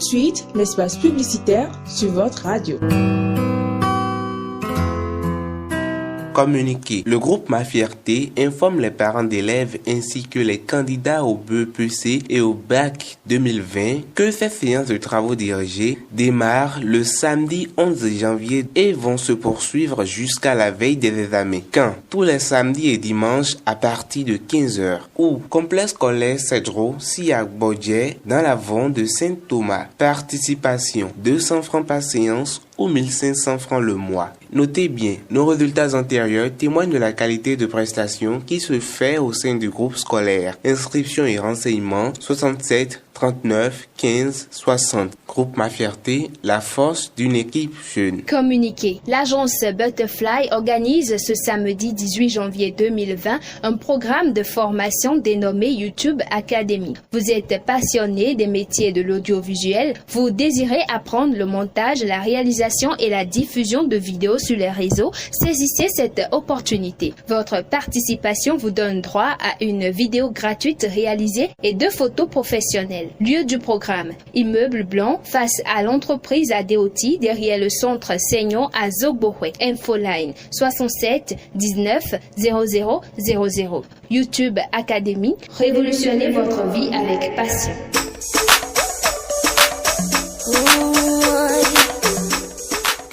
de suite, l'espace publicitaire sur votre radio. Communiqué. Le groupe Ma Fierté informe les parents d'élèves ainsi que les candidats au BEPC et au bac 2020 que ces séances de travaux dirigés démarrent le samedi 11 janvier et vont se poursuivre jusqu'à la veille des examens. Quand tous les samedis et dimanches à partir de 15h ou complexe scolaire Cedro Siak Bodje dans la Vente de Saint-Thomas. Participation 200 francs par séance ou 1500 francs le mois. Notez bien, nos résultats antérieurs témoignent de la qualité de prestation qui se fait au sein du groupe scolaire. Inscription et renseignements 67 39 15 60. Groupe Ma Fierté, la force d'une équipe jeune. Communiqué. L'agence Butterfly organise ce samedi 18 janvier 2020 un programme de formation dénommé YouTube Academy. Vous êtes passionné des métiers de l'audiovisuel, vous désirez apprendre le montage, la réalisation et la diffusion de vidéos sur les réseaux, saisissez cette opportunité. Votre participation vous donne droit à une vidéo gratuite réalisée et 2 photos professionnelles. Lieu du programme, immeuble blanc face à l'entreprise ADOT derrière le centre Seignon à Zogbohwe. Infoline 67 19 00 00. YouTube Academy, révolutionnez votre vie avec passion.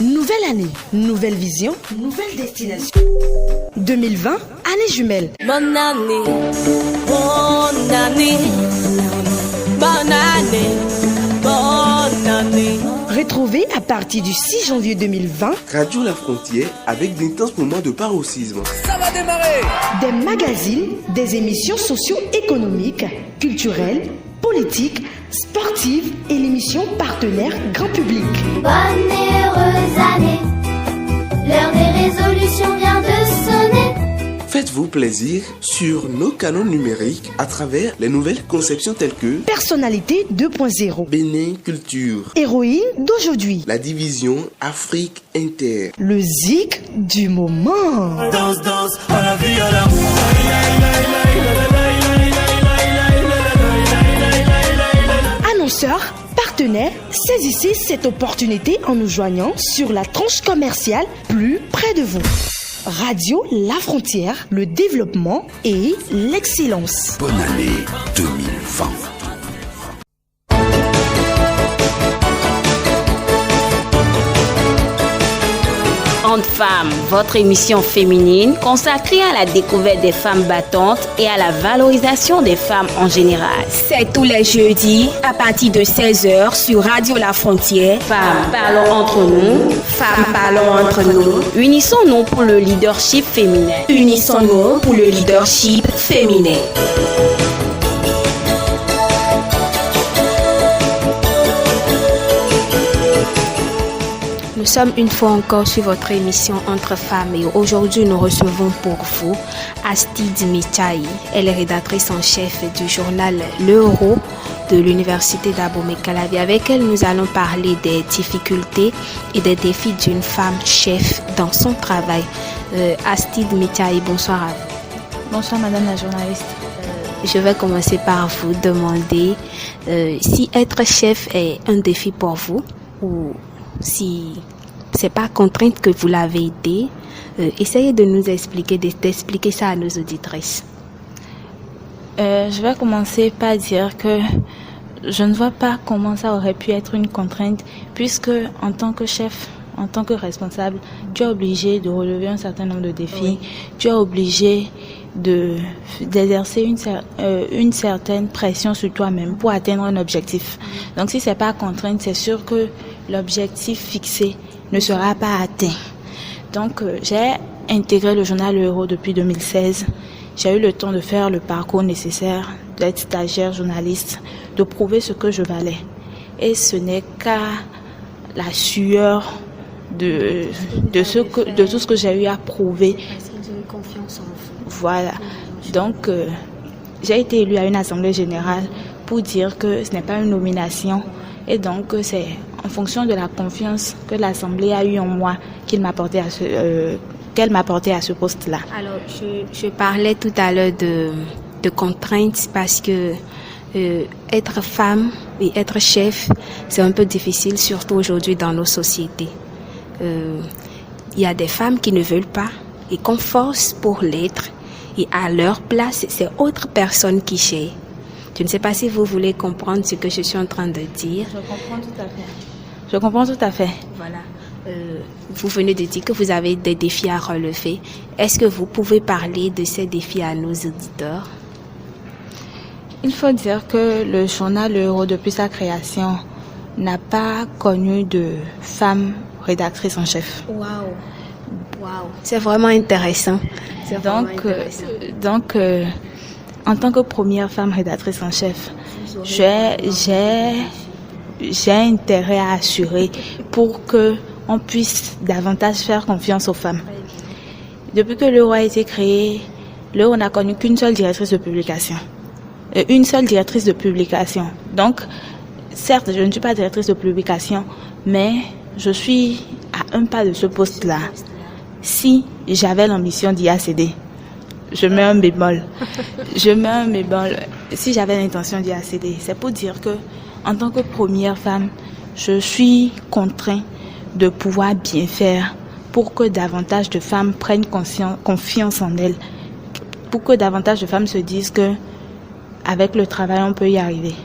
Nouvelle année, nouvelle vision, nouvelle destination. 2020, année jumelle. Bonne année, bonne année, bonne année, bonne année. Retrouvez à partir du 6 janvier 2020 Radio La Frontière avec d'intenses moments de paroxysme. Ça va démarrer. Des magazines, des émissions socio-économiques, culturelles, politiques, sportives et l'émission partenaire grand public. Bonne et heureuse année, l'heure des résolutions vient de sonner. Faites-vous plaisir sur nos canaux numériques à travers les nouvelles conceptions telles que Personnalité 2.0, Bénin Culture, Héroïne d'aujourd'hui, la division Afrique Inter, le zik du moment. Danse, danse, à la vie, à l'amour. Annonceurs, partenaires, saisissez cette opportunité en nous joignant sur la tranche commerciale plus près de vous. Radio La Frontière, le développement et l'excellence. Bonne année 2020. Onde Femmes, votre émission féminine consacrée à la découverte des femmes battantes et à la valorisation des femmes en général. C'est tous les jeudis à partir de 16h sur Radio La Frontière. Femmes, parlons entre nous. Femmes, parlons entre nous. Unissons-nous pour le leadership féminin. Unissons-nous pour le leadership féminin. Nous sommes une fois encore sur votre émission Entre Femmes et aujourd'hui nous recevons pour vous Astide Michaï. Elle est rédactrice en chef du journal L'Euro de l'Université d'Abomey-Calavi. Avec elle, nous allons parler des difficultés et des défis d'une femme chef dans son travail. Astide Michaï, bonsoir à vous. Bonsoir Madame la journaliste. Je vais commencer par vous demander si être chef est un défi pour vous ou si c'est pas contrainte que vous l'avez été. Essayez de nous expliquer, d'expliquer ça à nos auditrices. Je vais commencer par dire que je ne vois pas comment ça aurait pu être une contrainte puisque en tant que chef, en tant que responsable, tu es obligé de relever un certain nombre de défis, tu es obligé d'exercer une certaine pression sur toi-même pour atteindre un objectif. Donc si c'est pas contrainte, c'est sûr que l'objectif fixé ne sera pas atteint. Donc j'ai intégré le journal L'Euro depuis 2016. J'ai eu le temps de faire le parcours nécessaire, d'être stagiaire journaliste, de prouver ce que je valais. Et ce n'est qu'à la sueur de tout ce que j'ai eu à prouver. Est-ce que vous avez confiance en vous? Voilà. Donc, j'ai été élue à une assemblée générale pour dire que ce n'est pas une nomination. Et donc, c'est en fonction de la confiance que l'assemblée a eue en moi qu'elle m'apportait à ce poste-là. Alors, je parlais tout à l'heure de contraintes parce que Être femme et être chef, c'est un peu difficile, surtout aujourd'hui dans nos sociétés. Il y a des femmes qui ne veulent pas et qu'on force pour l'être. Et à leur place, c'est autre personne qui gère. Je ne sais pas si vous voulez comprendre ce que je suis en train de dire. Je comprends tout à fait. Je comprends tout à fait. Voilà. Vous venez de dire que vous avez des défis à relever. Est-ce que vous pouvez parler de ces défis à nos auditeurs? Il faut dire que le journal Le Héros, depuis sa création, n'a pas connu de femme rédactrice en chef. Waouh, c'est vraiment intéressant. Donc, en tant que première femme rédactrice en chef, j'ai intérêt à assurer pour que on puisse davantage faire confiance aux femmes. Depuis que Le Héros a été créé, Le Héros n'a connu qu'une seule directrice de publication. Une seule directrice de publication. Donc, certes, je ne suis pas directrice de publication, mais je suis à un pas de ce poste-là. Si j'avais l'ambition d'y accéder, je mets un bémol. Si j'avais l'intention d'y accéder, c'est pour dire que, en tant que première femme, je suis contrainte de pouvoir bien faire pour que davantage de femmes prennent confiance en elles, pour que davantage de femmes se disent que avec le travail, on peut y arriver.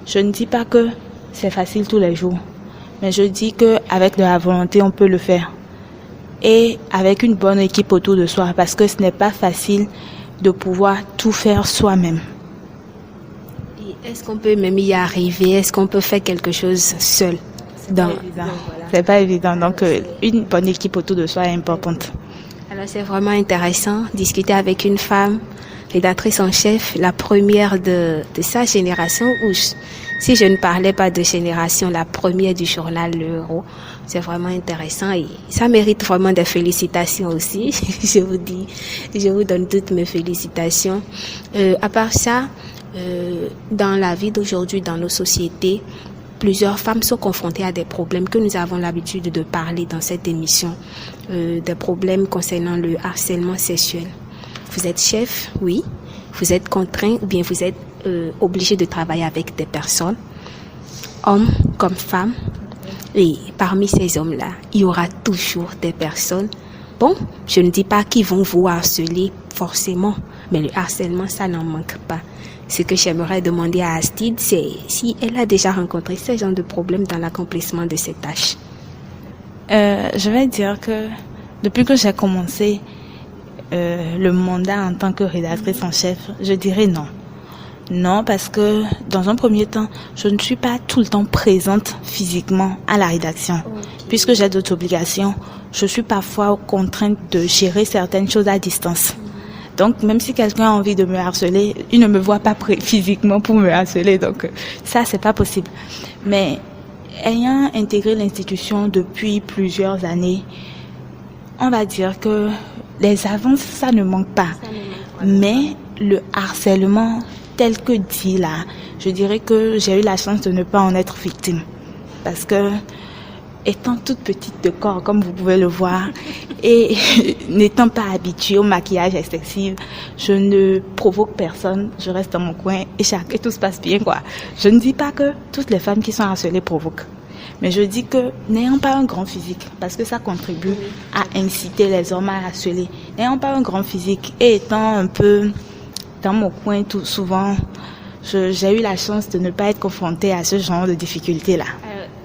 Je ne dis pas que c'est facile tous les jours, mais je dis qu'avec de la volonté, on peut le faire. Et avec une bonne équipe autour de soi, parce que ce n'est pas facile de pouvoir tout faire soi-même. Et est-ce qu'on peut même y arriver? Est-ce qu'on peut faire quelque chose seul? C'est pas évident. Donc, une bonne équipe autour de soi est importante. Alors, c'est vraiment intéressant discuter avec une femme rédactrice en chef, la première de sa génération, ou si je ne parlais pas de génération, la première du journal Le Héros. C'est vraiment intéressant et ça mérite vraiment des félicitations aussi. Je vous donne toutes mes félicitations. À part ça, dans la vie d'aujourd'hui, dans nos sociétés, plusieurs femmes sont confrontées à des problèmes que nous avons l'habitude de parler dans cette émission, des problèmes concernant le harcèlement sexuel. Vous êtes chef, oui. Vous êtes contraint ou bien vous êtes obligé de travailler avec des personnes, hommes comme femmes. Et parmi ces hommes-là, il y aura toujours des personnes. Bon, je ne dis pas qu'ils vont vous harceler forcément, mais le harcèlement, ça n'en manque pas. Ce que j'aimerais demander à Astide, c'est si elle a déjà rencontré ce genre de problème dans l'accomplissement de ses tâches. Je vais dire que depuis que j'ai commencé le mandat en tant que rédactrice en chef, je dirais non. Non, parce que dans un premier temps, je ne suis pas tout le temps présente physiquement à la rédaction. Puisque j'ai d'autres obligations, je suis parfois contrainte de gérer certaines choses à distance. Donc, même si quelqu'un a envie de me harceler, il ne me voit pas physiquement pour me harceler. Donc, ça, c'est pas possible. Mais, ayant intégré l'institution depuis plusieurs années, on va dire que les avances, ça ne manque pas. Mais le harcèlement tel que dit là, je dirais que j'ai eu la chance de ne pas en être victime. Parce que, étant toute petite de corps, comme vous pouvez le voir, et n'étant pas habituée au maquillage excessif, je ne provoque personne, je reste dans mon coin et tout se passe bien, quoi. Je ne dis pas que toutes les femmes qui sont harcelées provoquent. Mais je dis que n'ayant pas un grand physique, parce que ça contribue à inciter les hommes à harceler, n'ayant pas un grand physique et étant un peu dans mon coin tout souvent, j'ai eu la chance de ne pas être confrontée à ce genre de difficultés-là.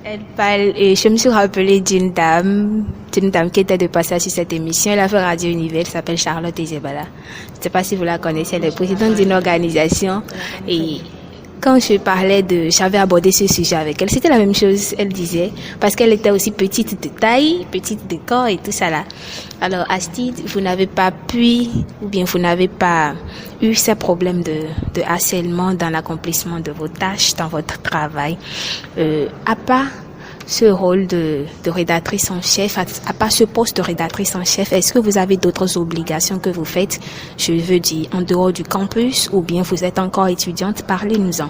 Elle parle, et je me suis rappelée d'une dame qui était de passage sur cette émission. Elle a fait Radio Univers, elle s'appelle Charlotte Ezebala. Je ne sais pas si vous la connaissez, elle est présidente d'une organisation. Et quand j'avais abordé ce sujet avec elle, c'était la même chose, elle disait, parce qu'elle était aussi petite de taille, petite de corps et tout ça là. Alors, Astide, vous n'avez pas eu ces problèmes de harcèlement dans l'accomplissement de vos tâches, dans votre travail. À part ce rôle de rédactrice en chef, à part ce poste de rédactrice en chef, est-ce que vous avez d'autres obligations que vous faites, je veux dire, en dehors du campus, ou bien vous êtes encore étudiante? Parlez-nous-en.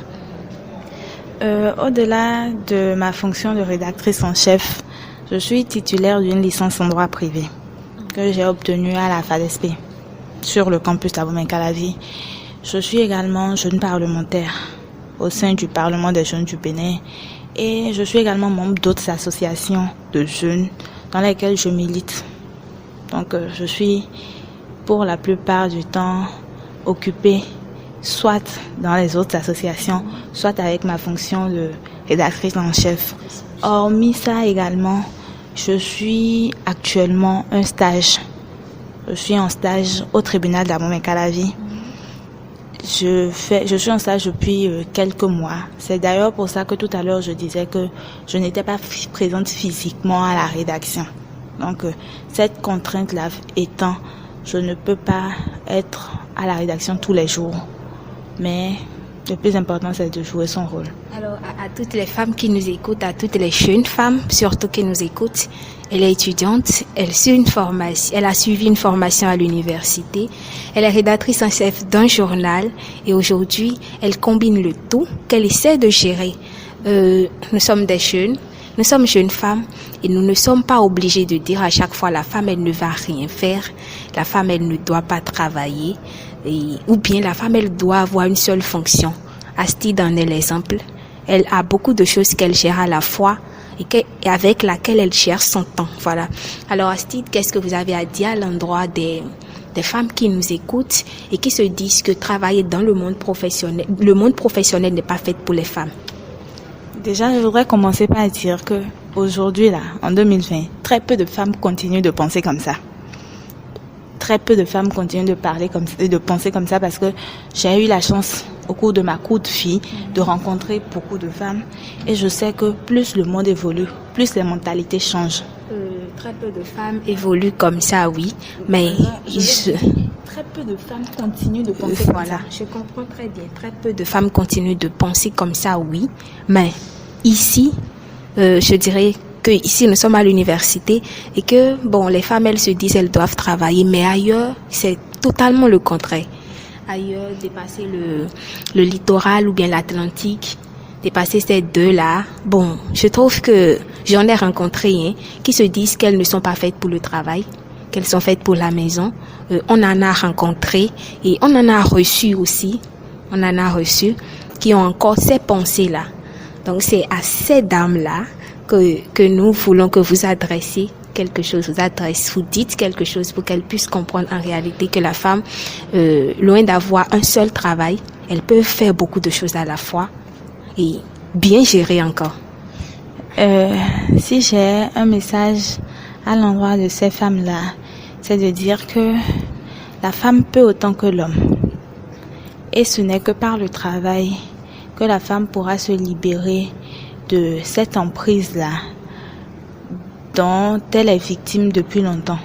Au-delà de ma fonction de rédactrice en chef, je suis titulaire d'une licence en droit privé que j'ai obtenue à la FADESP sur le campus d'Abomey-Calavi. Je suis également jeune parlementaire au sein du Parlement des jeunes du Bénin. Et je suis également membre d'autres associations de jeunes dans lesquelles je milite. Donc je suis pour la plupart du temps occupée soit dans les autres associations, soit avec ma fonction de rédactrice en chef. Hormis ça également, je suis actuellement Je suis en stage au tribunal d'Abomey-Calavi. Je suis en stage depuis quelques mois. C'est d'ailleurs pour ça que tout à l'heure je disais que je n'étais pas présente physiquement à la rédaction. Donc cette contrainte-là étant, je ne peux pas être à la rédaction tous les jours. Mais le plus important, c'est de jouer son rôle. Alors, à toutes les femmes qui nous écoutent, à toutes les jeunes femmes, surtout qui nous écoutent, elle est étudiante, elle a suivi une formation à l'université, elle est rédactrice en chef d'un journal et aujourd'hui, elle combine le tout qu'elle essaie de gérer. Nous sommes des jeunes, nous sommes jeunes femmes et nous ne sommes pas obligés de dire à chaque fois la femme, elle ne va rien faire, la femme, elle ne doit pas travailler. Ou bien la femme, elle doit avoir une seule fonction. Astide en est l'exemple. Elle a beaucoup de choses qu'elle gère à la fois et avec laquelle elle gère son temps. Voilà. Alors Astide, qu'est-ce que vous avez à dire à l'endroit des femmes qui nous écoutent et qui se disent que travailler dans le monde professionnel n'est pas fait pour les femmes? Déjà, je voudrais commencer par dire que aujourd'hui, là, en 2020, très peu de femmes continuent de penser comme ça. Très peu de femmes continuent de penser comme ça parce que j'ai eu la chance au cours de ma courte vie de rencontrer beaucoup de femmes et je sais que plus le monde évolue, plus les mentalités changent. Très peu de femmes évoluent comme ça, oui, mais très peu de femmes continuent de penser comme ça. Je comprends très bien. Très peu de femmes continuent de penser comme ça, oui, mais ici, je dirais que ici nous sommes à l'université et que les femmes elles se disent elles doivent travailler, mais ailleurs c'est totalement le contraire. Ailleurs, dépasser le littoral ou bien l'Atlantique, dépasser ces deux-là, je trouve que j'en ai rencontré qui se disent qu'elles ne sont pas faites pour le travail, qu'elles sont faites pour la maison. On en a rencontré et on en a reçu aussi. On en a reçu qui ont encore ces pensées-là. Donc c'est à ces dames-là que nous voulons que vous adressiez quelque chose, vous dites quelque chose pour qu'elles puissent comprendre en réalité que la femme, loin d'avoir un seul travail, elle peut faire beaucoup de choses à la fois et bien gérer encore. Si j'ai un message à l'endroit de ces femmes-là, c'est de dire que la femme peut autant que l'homme. Et ce n'est que par le travail que la femme pourra se libérer de cette emprise-là dont elle est victime depuis longtemps.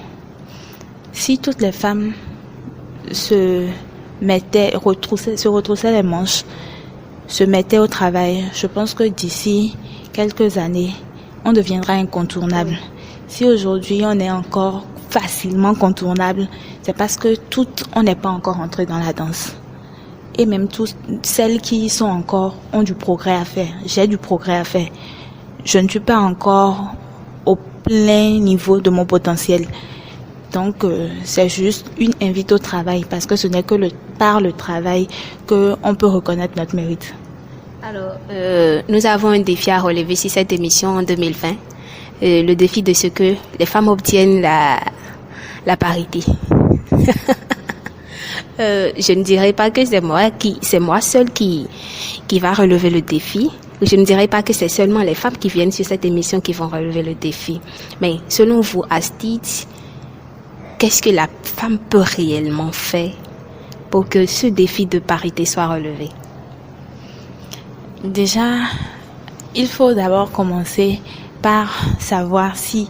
Si toutes les femmes se retroussaient les manches, se mettaient au travail, je pense que d'ici quelques années, on deviendra incontournable. Si aujourd'hui on est encore facilement contournable, c'est parce que on n'est pas encore entré dans la danse. Et même toutes celles qui y sont encore ont du progrès à faire. J'ai du progrès à faire. Je ne suis pas encore au plein niveau de mon potentiel. Donc, c'est juste une invite au travail parce que ce n'est que par le travail qu'on peut reconnaître notre mérite. Alors, nous avons un défi à relever sur cette émission en 2020. Le défi de ce que les femmes obtiennent la parité. Je ne dirais pas que c'est moi seule qui va relever le défi. Je ne dirais pas que c'est seulement les femmes qui viennent sur cette émission qui vont relever le défi. Mais selon vous, Astide, qu'est-ce que la femme peut réellement faire pour que ce défi de parité soit relevé? Déjà, il faut d'abord commencer par savoir si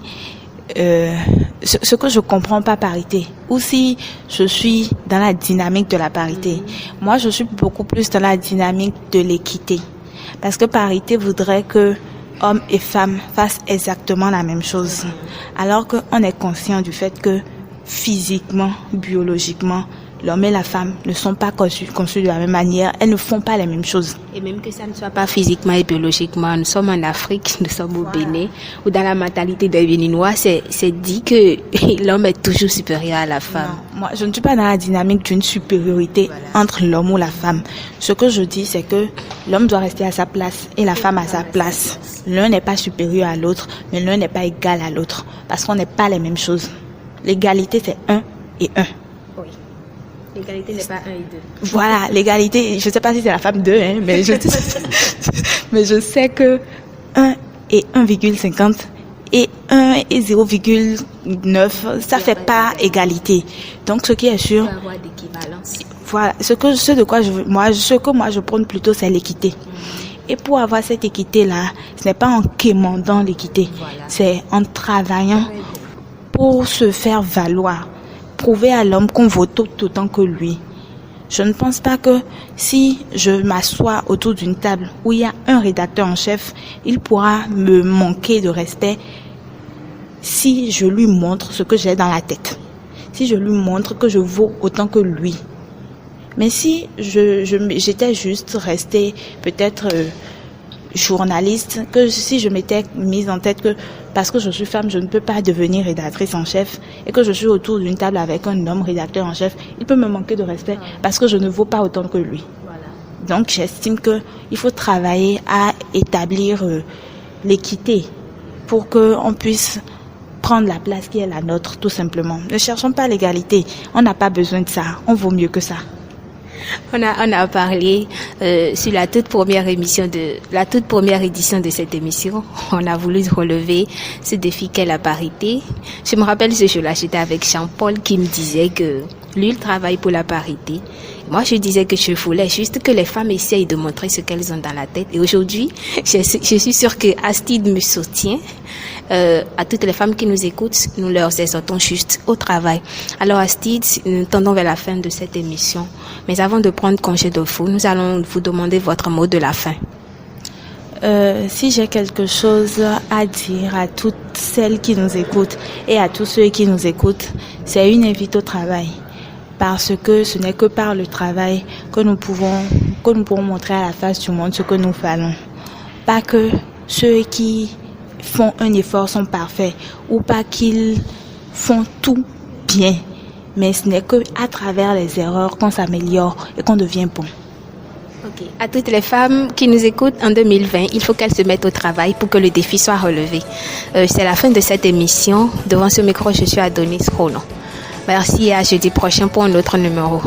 ce que je comprends pas parité ou si je suis dans la dynamique de la parité. Moi, je suis beaucoup plus dans la dynamique de l'équité. Parce que parité voudrait que hommes et femmes fassent exactement la même chose. Alors qu'on est conscient du fait que physiquement, biologiquement, l'homme et la femme ne sont pas conçus de la même manière, elles ne font pas les mêmes choses. Et même que ça ne soit pas physiquement et biologiquement, nous sommes en Afrique, nous sommes au Bénin, où dans la mentalité des Béninois, c'est dit que l'homme est toujours supérieur à la femme. Non, moi, je ne suis pas dans la dynamique d'une supériorité entre l'homme ou la femme. Ce que je dis, c'est que l'homme doit rester à sa place et la femme à sa place. L'un n'est pas supérieur à l'autre, mais l'un n'est pas égal à l'autre, parce qu'on n'est pas les mêmes choses. L'égalité, c'est 1 et 1. Oui. L'égalité n'est pas 1 et 2. Voilà, l'égalité, je ne sais pas si c'est la femme 2, hein, mais je sais que 1 et 1,50 et 1 et 0,9, ça fait pas égalité. Donc, ce qui est sûr, il faut avoir d'équivalence. Voilà, ce que moi je prône plutôt, c'est l'équité. Et pour avoir cette équité-là, ce n'est pas en quémandant l'équité, c'est en travaillant pour se faire valoir, prouver à l'homme qu'on vaut tout autant que lui. Je ne pense pas que si je m'assois autour d'une table où il y a un rédacteur en chef, il pourra me manquer de respect si je lui montre ce que j'ai dans la tête, si je lui montre que je vaux autant que lui. Mais si j'étais juste restée peut-être journaliste, que si je m'étais mise en tête que parce que je suis femme, je ne peux pas devenir rédactrice en chef et que je suis autour d'une table avec un homme rédacteur en chef, il peut me manquer de respect parce que je ne vaux pas autant que lui. Voilà. Donc j'estime qu'il faut travailler à établir l'équité pour qu'on puisse prendre la place qui est la nôtre, tout simplement. Ne cherchons pas l'égalité, on n'a pas besoin de ça, on vaut mieux que ça. On a parlé sur la toute première édition de cette émission. On a voulu relever ce défi qu'est la parité. Je me rappelle ce jour-là, j'étais avec Jean-Paul qui me disait que lui, il travaille pour la parité. Moi, je disais que je voulais juste que les femmes essayent de montrer ce qu'elles ont dans la tête. Et aujourd'hui, je suis sûre que Astide me soutient. À toutes les femmes qui nous écoutent, nous leur exhortons juste au travail. Alors Astide, nous tendons vers la fin de cette émission. Mais avant de prendre congé de vous, nous allons vous demander votre mot de la fin. Si j'ai quelque chose à dire à toutes celles qui nous écoutent et à tous ceux qui nous écoutent, c'est une invite au travail. Parce que ce n'est que par le travail que nous pourrons montrer à la face du monde ce que nous valons. Pas que ceux qui font un effort sont parfaits ou pas qu'ils font tout bien. Mais ce n'est que à travers les erreurs qu'on s'améliore et qu'on devient bon. Okay. À toutes les femmes qui nous écoutent en 2020, il faut qu'elles se mettent au travail pour que le défi soit relevé. C'est la fin de cette émission. Devant ce micro, je suis Adonis Roland. Merci et à jeudi prochain pour un autre numéro.